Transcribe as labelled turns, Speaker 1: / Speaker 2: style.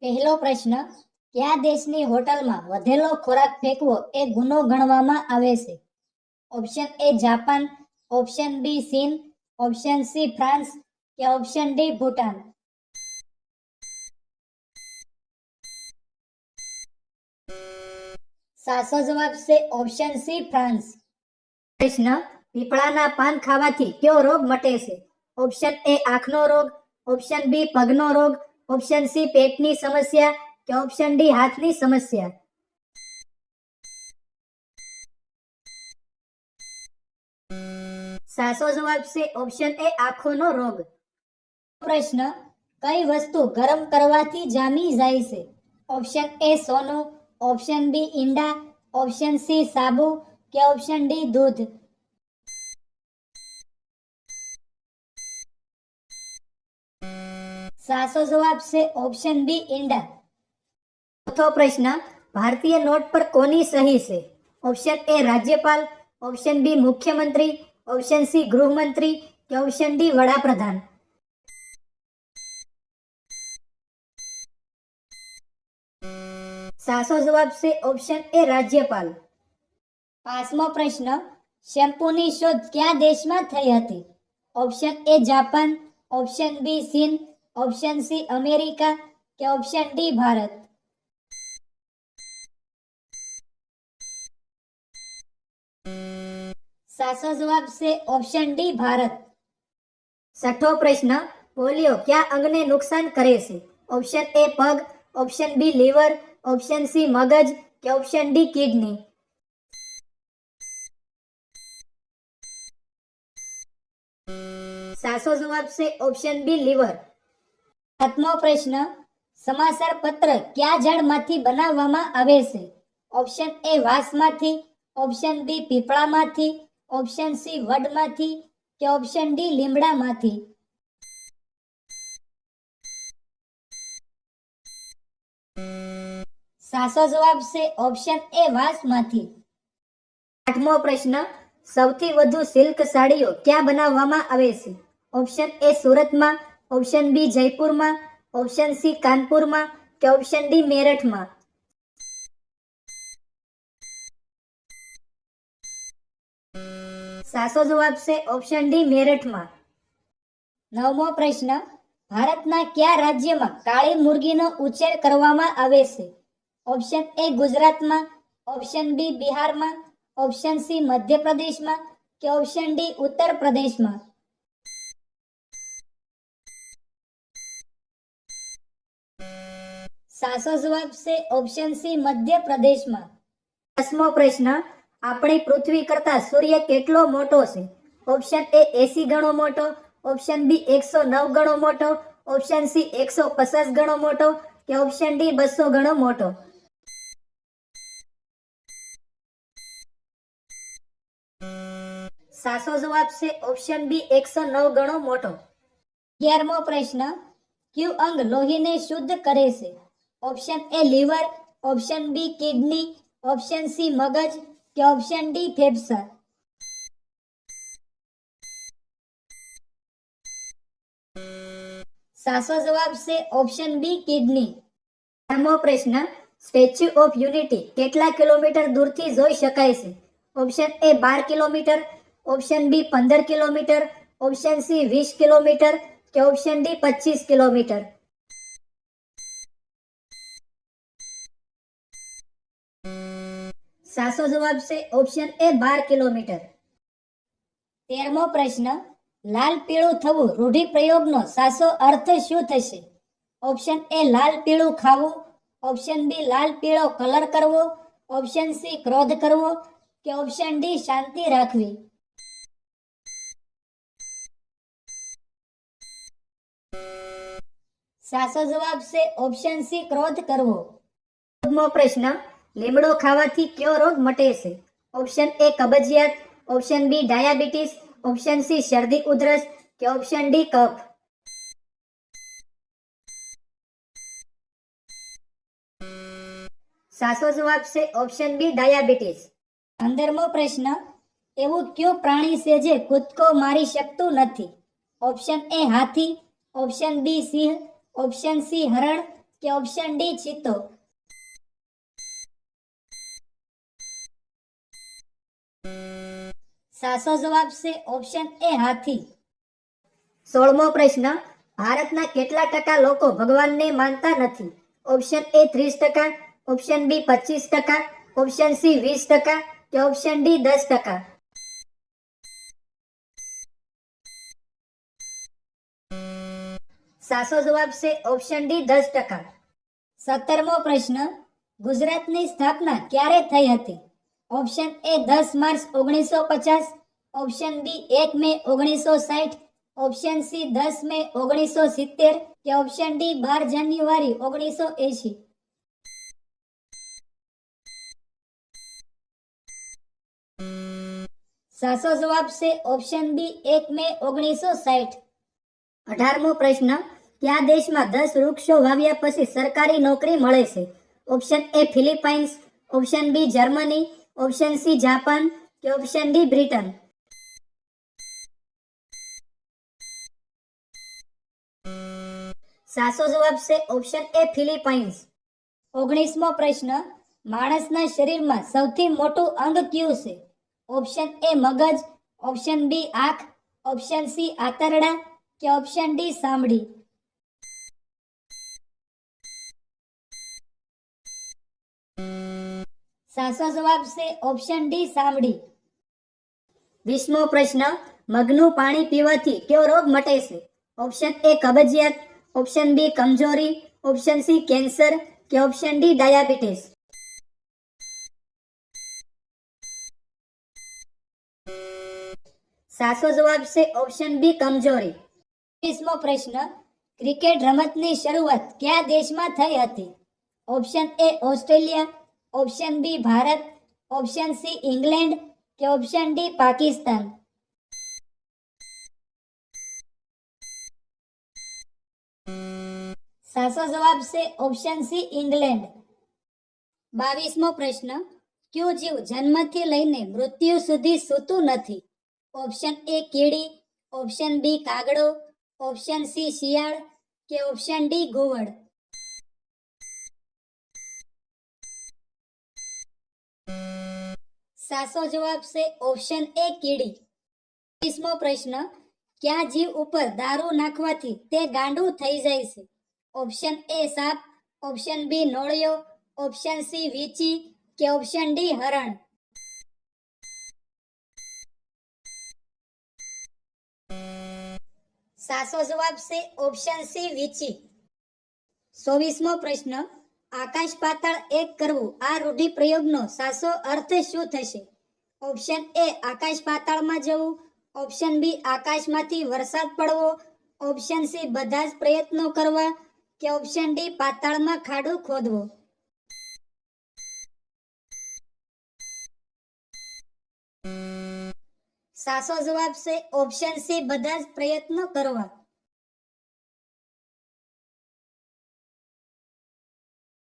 Speaker 1: પહેલો પ્રશ્ન, કયા દેશની હોટલમાં વધેલો ખોરાક ફેંકવો એ ગુનો ગણવામાં આવે છે? Option A Japan, option B China, option C France કે ઓપ્શન ડી ભૂટાન. સાચો જવાબ છે ઓપ્શન સી ફ્રાન્સ. પ્રશ્ન, પીપળાના પાન ખાવાથી કયો રોગ મટે છે? ઓપ્શન એ આંખનો રોગ, ઓપ્શન બી પગનો રોગ, ઓપ્શન સી પેટની સમસ્યા કે ઓપ્શન ડી હાથની સમસ્યા. સાચો જવાબ છે ઓપ્શન એ આંખોનો રોગ. પ્રશ્ન, કઈ વસ્તુ ગરમ કરવાથી જામી જાય છે? ઓપ્શન એ સોનું, ઓપ્શન બી ઈંડા, ઓપ્શન સી સાબુ કે ઓપ્શન ડી દૂધ. સાચો જવાબ છે ઓપ્શન બી ઈંડા. ચોથો પ્રશ્ન, ભારતીય નોટ પર કોની સહી છે? ઓપ્શન એ રાજ્યપાલ, ઓપ્શન બી મુખ્યમંત્રી, ઓપ્શન સી ગૃહમંત્રી કે ઓપ્શન ડી વડાપ્રધાન. સાચો જવાબ છે ઓપ્શન એ રાજ્યપાલ. પાંચમો પ્રશ્ન, શેમ્પૂની શોધ કયા દેશમાં થઈ હતી? Option A Japan, option B China, option C America કે ઓપ્શન ડી ભારત. સાચો જવાબ છે ઓપ્શન ડી ભારત. છઠ્ઠો પ્રશ્ન, પોલિયો કયા અંગને નુકસાન કરે છે? ઓપ્શન એ પગ, option B liver, option C મગજ કે ઓપ્શન ડી કિડની. સાચો જવાબ છે ઓપ્શન બી લીવર. સાતમો પ્રશ્ન, સમાચાર પત્ર કયા ઝાડમાંથી બનાવવામાં આવે છે? ઓપ્શન એ વાંસમાંથી, ઓપ્શન બી પીપળામાંથી, ઓપ્શન સી વડમાંથી કે ઓપ્શન ડી લીમડામાંથી. સાચો જવાબ છે ઓપ્શન એ વાંસમાંથી. આઠમો પ્રશ્ન, સૌથી વધુ સિલ્ક સાડીઓ ક્યાં બનાવવામાં આવે છે? ઓપ્શન એ સુરતમાં, ઓપ્શન બી જયપુરમાં, ઓપ્શન સી કાનપુરમાં કે ઓપ્શન ડી મેરઠમાં. સાચો જવાબ છે ઓપ્શન ડી મેરઠમાં. નવમો પ્રશ્ન, ભારતના કયા રાજ્યમાં કાળી મુરગીનો ઉછેર કરવામાં આવે છે? ઓપ્શન એ ગુજરાતમાં, ઓપ્શન બી બિહારમાં, ઓપ્શન સી મધ્યપ્રદેશમાં કે ઓપ્શન ડી ઉત્તર પ્રદેશમાં. સાચો જવાબ છે ઓપ્શન સી મધ્યપ્રદેશમાં. 10મો પ્રશ્ન, આપણી પૃથ્વી કરતા સૂર્ય કેટલો મોટો છે? ઓપ્શન એ 80 ગણો મોટો, ઓપ્શન બી 109 ગણો મોટો, ઓપ્શન સી 150 ગણો મોટો કે ઓપ્શન ડી 200 ગણો મોટો. સાચો જવાબ છે ઓપ્શન બી 109 ગણો મોટો. 11મો પ્રશ્ન, કયું અંગ લોહીને શુદ્ધ કરે છે? Option A liver, option B kidney, option C મગજ કે ઓપ્શન ડી ફેફસા. સાચો જવાબ છે ઓપ્શન બી કિડની. 12મો પ્રશ્ન, સ્ટેચ્યુ ઓફ યુનિટી કેટલા કિલોમીટર દૂરથી જોઈ શકાય છે? Option A 12 kilometre, option B 15 kilometre, option C 20 kilometre કે ઓપ્શન ડી 25 કિલોમીટર. સાચો જવાબ છે ઓપ્શન એ 12 કિલોમીટર. 13મો પ્રશ્ન, લાલ પીળું થવું રૂઢિપ્રયોગનો સાચો અર્થ શું થશે? ઓપ્શન એ લાલ પીળું ખાવું, ઓપ્શન બી લાલ પીળો કલર કરવો, ઓપ્શન સી ક્રોધ કરવો કે ઓપ્શન ડી શાંતિ રાખવી. સાચો જવાબ છે ઓપ્શન સી ક્રોધ કરવો. 14મો પ્રશ્ન, લીમડો ખાવાથી કયો રોગ મટે છે? ઓપ્શન એ કબજિયાત, option B diabetes, option C શરદી ઉધરસ કે ઓપ્શન ડી કફ. સાચો જવાબ છે ઓપ્શન બી ડાયાબિટીસ. 15મો પ્રશ્ન, એવું કયું પ્રાણી છે જે કૂદકો મારી શકતું નથી? ઓપ્શન એ હાથી, ઓપ્શન બી સિંહ, ઓપ્શન સી હરણ કે ઓપ્શન ડી ચિત્તો? સાચો જવાબ છે ઓપ્શન એ હાથી. 16મો પ્રશ્ન, ભારતના કેટલા ટકા લોકો ભગવાનને માનતા નથી? Option A 30%, option B 25%, option C 20% કે ઓપ્શન ડી 10%? સાચો જવાબ છે ઓપ્શન ડી 10%. 17મો પ્રશ્ન, ગુજરાતની સ્થાપના ક્યારે થઈ હતી? Option A 10 March 1950, option B 1 May 1960, option C 10 May 1970 કે ઓપ્શન ડી 12 જાન્યુઆરી 1980? સાચો જવાબ છે ઓપ્શન બી 1 મે 1960. 18મો પ્રશ્ન, કયા દેશમાં 10 વૃક્ષો વાવ્યા પછી સરકારી નોકરી મળે છે? Option A Philippines, option B Germany, option C Japan કે ઓપ્શન ડી બ્રિટન? સાચો જવાબ છે ઓપ્શન એ ફિલિપાઇન્સ. 19મો પ્રશ્ન, માણસના શરીરમાં સૌથી મોટું અંગ કયું છે? ઓપ્શન એ મગજ, ઓપ્શન બી આંખ, ઓપ્શન સી આંતરડા કે ઓપ્શન ડી ચામડી? સાચો જવાબ છે ઓપ્શન ડી ચામડી. 20મો પ્રશ્ન, મગનું પાણી પીવાથી કયો રોગ મટે છે? ઓપ્શન એ કબજિયાત, ઓપ્શન બી કમજોરી, ઓપ્શન સી કેન્સર કે ઓપ્શન ડી ડાયાબિટીસ? સાચો જવાબ છે ઓપ્શન બી કમજોરી. 21મો પ્રશ્ન, ક્રિકેટ રમતની શરૂઆત કયા દેશમાં થઈ હતી? Option A Australia, option B Bharat, option C England કે ઓપ્શન ડી પાકિસ્તાન? સાચો જવાબ છે ઓપ્શન સી ઇંગ્લેન્ડ. 22મો પ્રશ્ન, કયું જીવ જન્મથી લઈને મૃત્યુ સુધી સૂતું નથી? ઓપ્શન એ કીડી, ઓપ્શન બી કાગડો, ઓપ્શન સી શિયાળ કે ઓપ્શન ડી ઘુવડ? સાચો જવાબ છે ઓપ્શન એ કીડી. 23મો પ્રશ્ન, કયા જીવ ઉપર દારૂ નાખવાથી તે ગાંડું થઈ જાય છે? ઓપ્શન એ સાપ, ઓપ્શન બી નોળિયો, ઓપ્શન સી વીંછી કે ઓપ્શન ડી હરણ? સાચો જવાબ છે ઓપ્શન સી વીંછી. 24મો પ્રશ્ન, આકાશ પાતાળ એક કરવું આ રૂઢિપ્રયોગનો સાચો અર્થ શું થશે? ઓપ્શન એ આકાશ પાતાળમાં જવું, ઓપ્શન બી આકાશમાંથી વરસાદ પડવો, ઓપ્શન સી બધા જ પ્રયત્નો કરવા કે ઓપ્શન ડી પાતાળમાં ખાડો ખોદવો? સાચો જવાબ છે ઓપ્શન સી બધા જ પ્રયત્નો કરવા.